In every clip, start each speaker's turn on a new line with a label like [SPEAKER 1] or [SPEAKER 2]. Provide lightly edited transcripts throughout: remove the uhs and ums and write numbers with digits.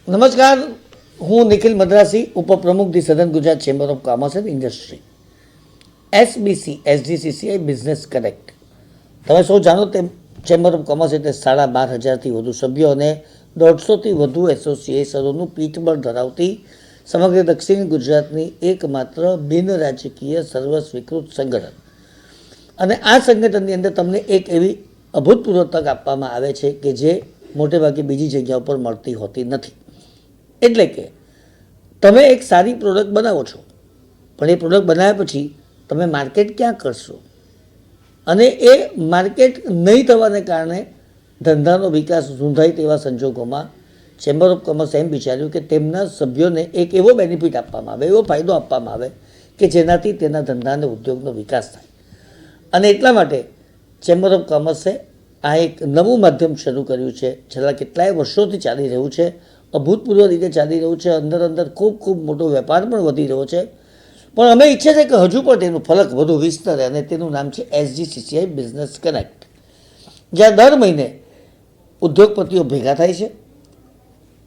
[SPEAKER 1] નમસ્કાર, હું નિખિલ મદ્રાસી, ઉપપ્રમુખ ધી સધન Gujarat chamber of commerce and industry, SBC SGCCI business connect. તમે સૌ જાણો તેમ ચેમ્બર ઓફ કોમર્સ એટલે 12,500થી વધુ સભ્યો અને 150થી વધુ એસોસિએશનોનું પીઠબળ ધરાવતી સમગ્ર દક્ષિણ ગુજરાતની એકમાત્ર બિન રાજકીય સર્વ સ્વીકૃત સંગઠન. અને આ સંગઠનની અંદર તમને એક એવી અભૂતપૂર્વ તક આપવામાં આવે છે કે જે મોટેભાગે બીજી જગ્યા ઉપર મળતી હોતી નથી. એટલે કે તમે એક સારી પ્રોડક્ટ બનાવો છો, પણ એ પ્રોડક્ટ બનાવ્યા પછી તમે માર્કેટ ક્યાં કરશો? અને એ માર્કેટ નહીં થવાને કારણે ધંધાનો વિકાસ રૂંધાય તેવા સંજોગોમાં ચેમ્બર ઓફ કોમર્સ એમ વિચાર્યું કે તેમના સભ્યોને એક એવો બેનિફિટ આપવામાં આવે, એવો ફાયદો આપવામાં આવે કે જેનાથી તેના ધંધા અને ઉદ્યોગનો વિકાસ થાય. અને એટલા માટે ચેમ્બર ઓફ કોમર્સે આ એક નવું માધ્યમ શરૂ કર્યું છે. છેલ્લા કેટલાય વર્ષોથી ચાલી રહ્યું છે, અભૂતપૂર્વ રીતે ચાલી રહ્યું છે. અંદર ખૂબ મોટો વેપાર પણ વધી રહ્યો છે. પણ અમે ઈચ્છે છે કે હજુ પણ તેનું ફલક વધુ વિસ્તરે અને તેનું નામ છે એસજીસીસીઆઈ બિઝનેસ કનેક્ટ, જ્યાં દર મહિને ઉદ્યોગપતિઓ ભેગા થાય છે,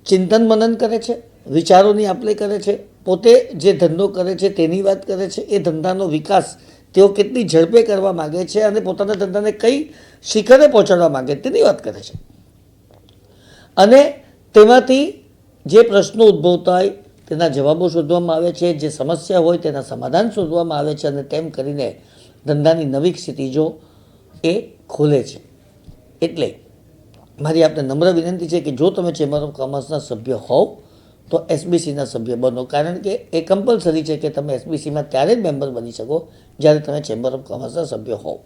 [SPEAKER 1] ચિંતન મનન કરે છે, વિચારોની આપલે કરે છે, પોતે જે ધંધો કરે છે તેની વાત કરે છે, એ ધંધાનો વિકાસ તેઓ કેટલી ઝડપે કરવા માગે છે અને પોતાના ધંધાને કઈ શિખરે પહોંચાડવા માગે તેની વાત કરે છે. અને તેમાંથી જે પ્રશ્નો ઉદ્ભવતા હોય તેના જવાબો શોધવામાં આવે છે, જે સમસ્યા હોય તેના સમાધાન શોધવામાં આવે છે અને તેમ કરીને ધંધાની નવી ક્ષિતિજો એ ખોલે છે. એટલે મારી આપને નમ્ર વિનંતી છે કે જો તમે ચેમ્બર ઓફ કોમર્સના સભ્ય હોવ તો એસબીસીના સભ્ય બનો, કારણ કે એ કમ્પલસરી છે કે તમે એસબીસીમાં ત્યારે જ મેમ્બર બની શકો જ્યારે તમે ચેમ્બર ઓફ કોમર્સના સભ્ય હોવ.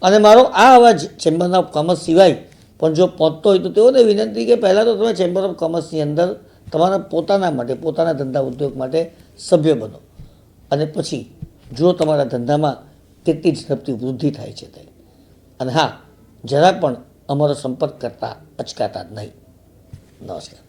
[SPEAKER 1] અને મારો આ અવાજ ચેમ્બર ઓફ કોમર્સ સિવાય પણ જો પહોંચતો હોય તો તેઓને વિનંતી કે પહેલાં તો તમે ચેમ્બર ઓફ કોમર્સની અંદર તમારા પોતાના માટે, પોતાના ધંધા ઉદ્યોગ માટે સભ્ય બનો. અને પછી જો તમારા ધંધામાં કેટલી ઝડપથી વૃદ્ધિ થાય છે તે. અને હા, જરા પણ અમારો સંપર્ક કરતા અચકાતા નહીં. નમસ્કાર.